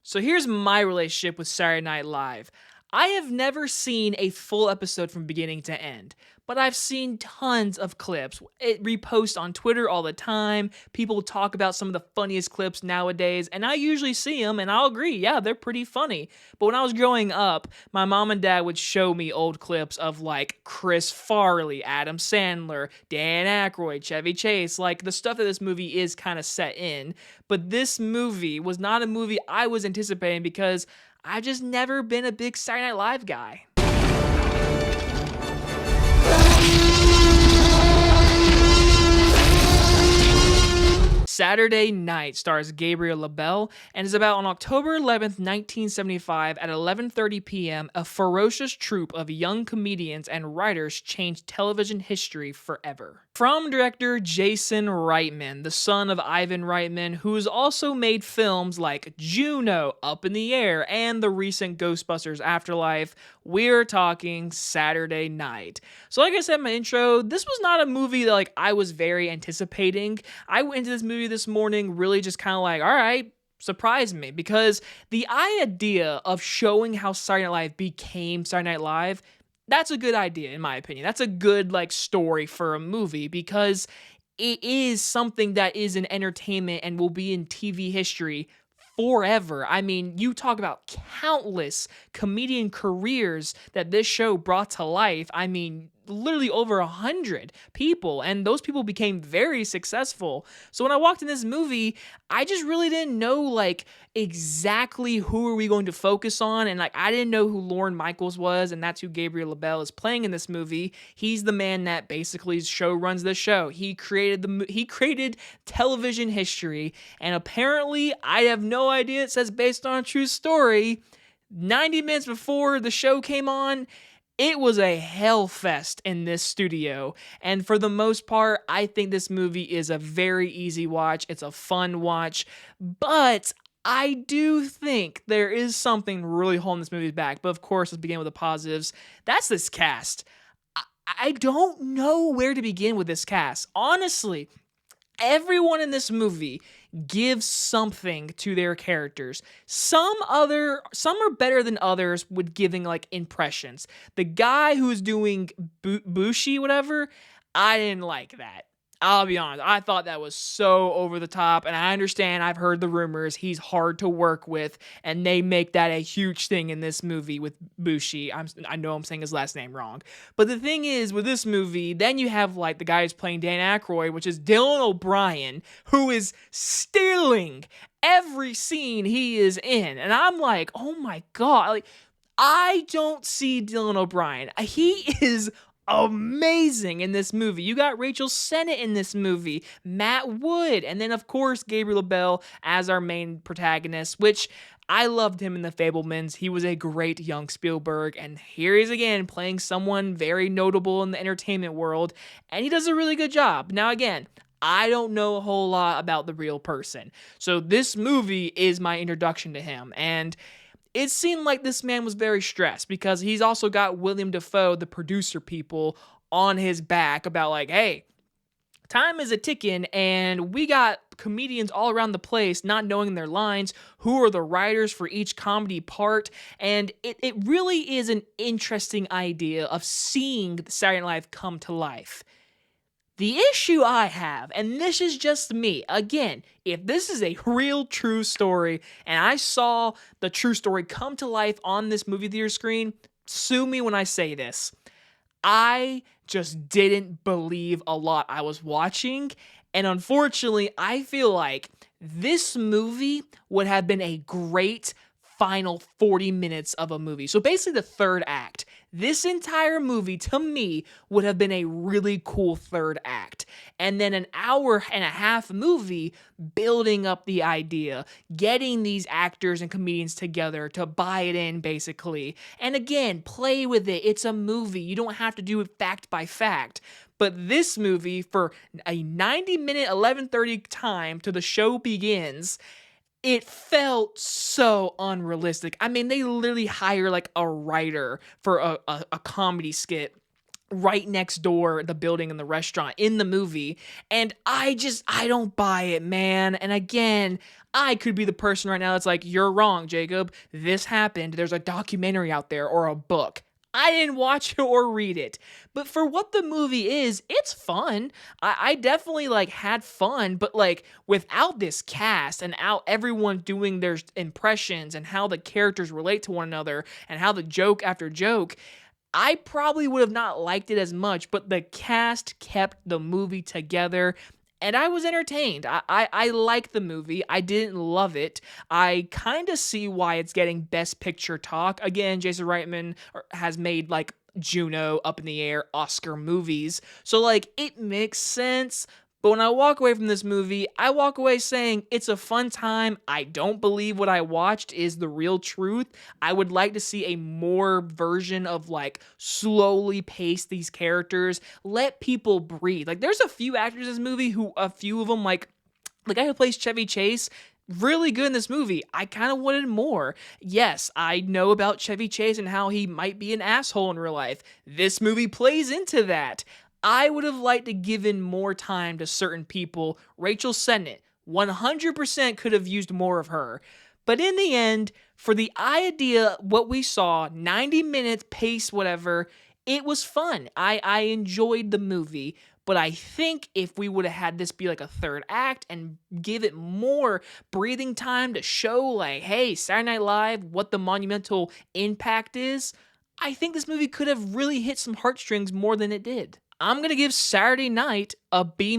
So here's my relationship with Saturday Night Live. I have never seen a full episode from beginning to end, but I've seen tons of clips. It reposts on Twitter all the time. People talk about some of the funniest clips nowadays, and I usually see them, and I'll agree, yeah, they're pretty funny. But when I was growing up, my mom and dad would show me old clips of like Chris Farley, Adam Sandler, Dan Aykroyd, Chevy Chase, like the stuff that this movie is kind of set in. But this movie was not a movie I was anticipating because I've just never been a big Saturday Night Live guy. Saturday Night stars Gabriel LaBelle and is about on October 11th, 1975 at 11:30 p.m. a ferocious troupe of young comedians and writers changed television history forever. From director Jason Reitman, the son of Ivan Reitman, who's also made films like Juno, Up in the Air, and the recent Ghostbusters Afterlife, we're talking Saturday Night. So like I said in my intro, this was not a movie that I was very anticipating. I went into this movie this morning really just kind of like, all right, surprised me, because the idea of showing how Saturday Night Live became Saturday Night Live, that's a good idea in my opinion. That's a good story for a movie, because it is something that is in entertainment and will be in TV history forever. I mean, you talk about countless comedian careers that this show brought to life. I mean, literally over 100 people, and those people became very successful. So when I walked in this movie, I just really didn't know exactly who are we going to focus on, and I didn't know who Lorne Michaels was, and that's who Gabriel LaBelle is playing in this movie. He's the man that basically runs the show. He created television history, and apparently, I have no idea, it says based on a true story, 90 minutes before the show came on, it was a hellfest in this studio, and for the most part, I think this movie is a very easy watch. It's a fun watch, but I do think there is something really holding this movie back. But of course, let's begin with the positives. That's this cast. I don't know where to begin with this cast. Honestly, everyone in this movie gives something to their characters. Some are better than others with giving impressions. The guy who's doing Bushi, whatever, I didn't like that. I'll be honest. I thought that was so over the top, and I understand, I've heard the rumors, he's hard to work with, and they make that a huge thing in this movie with Bushi. I know I'm saying his last name wrong. But the thing is, with this movie, then you have the guy who's playing Dan Aykroyd, which is Dylan O'Brien, who is stealing every scene he is in. And I'm like, oh my God. I don't see Dylan O'Brien. He is amazing in this movie. You got Rachel Sennott in this movie, Matt Wood, and then of course Gabriel LaBelle as our main protagonist, which I loved him in The Fabelmans. He was a great young Spielberg, and here he is again playing someone very notable in the entertainment world, and he does a really good job. Now again, I don't know a whole lot about the real person, so this movie is my introduction to him, and it seemed like this man was very stressed because he's also got William Dafoe, the producer people, on his back about hey, time is a ticking, and we got comedians all around the place not knowing their lines, who are the writers for each comedy part, and it really is an interesting idea of seeing Saturday Night Live come to life. The issue I have, and this is just me, again, if this is a real true story, and I saw the true story come to life on this movie theater screen, sue me when I say this. I just didn't believe a lot I was watching, and unfortunately, I feel like this movie would have been a great final 40 minutes of a movie. So basically the third act. This entire movie, to me, would have been a really cool third act. And then an hour and a half movie building up the idea, getting these actors and comedians together to buy it in, basically. And again, play with it. It's a movie. You don't have to do it fact by fact. But this movie, for a 90-minute, 11:30 time till the show begins, it felt so unrealistic. I mean, they literally hire a writer for a comedy skit right next door, the building and the restaurant in the movie. And I don't buy it, man. And again, I could be the person right now that's like, you're wrong, Jacob. This happened. There's a documentary out there or a book. I didn't watch it or read it. But for what the movie is, it's fun. I definitely like had fun, but like without this cast and out everyone doing their impressions and how the characters relate to one another and how the joke after joke, I probably would have not liked it as much, but the cast kept the movie together. And I was entertained. I like the movie. I didn't love it. I kind of see why it's getting Best Picture talk. Again, Jason Reitman has made like Juno, Up in the Air, Oscar movies. So like it makes sense. But when I walk away from this movie, I walk away saying it's a fun time. I don't believe what I watched is the real truth. I would like to see a more version of like slowly pace these characters, let people breathe. Like there's a few actors in this movie who a few of them like the guy who plays Chevy Chase, really good in this movie. I kind of wanted more. Yes, I know about Chevy Chase and how he might be an asshole in real life. This movie plays into that. I would have liked to give in more time to certain people. Rachel Sennott, 100% could have used more of her. But in the end, for the idea, what we saw, 90 minutes, pace, whatever, it was fun. I enjoyed the movie. But I think if we would have had this be like a third act and give it more breathing time to show, like, hey, Saturday Night Live, what the monumental impact is, I think this movie could have really hit some heartstrings more than it did. I'm gonna give Saturday Night a B-.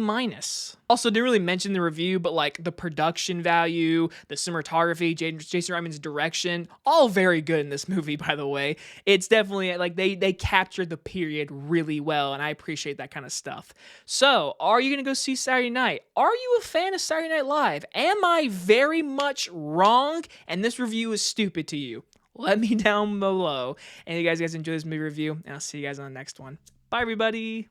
Also, didn't really mention the review, but like the production value, the cinematography, Jason Reitman's direction, all very good in this movie, by the way. It's definitely like they captured the period really well, and I appreciate that kind of stuff. So, are you gonna go see Saturday Night? Are you a fan of Saturday Night Live? Am I very much wrong, and this review is stupid to you? Let me down below. And you guys enjoy this movie review, and I'll see you guys on the next one. Bye, everybody.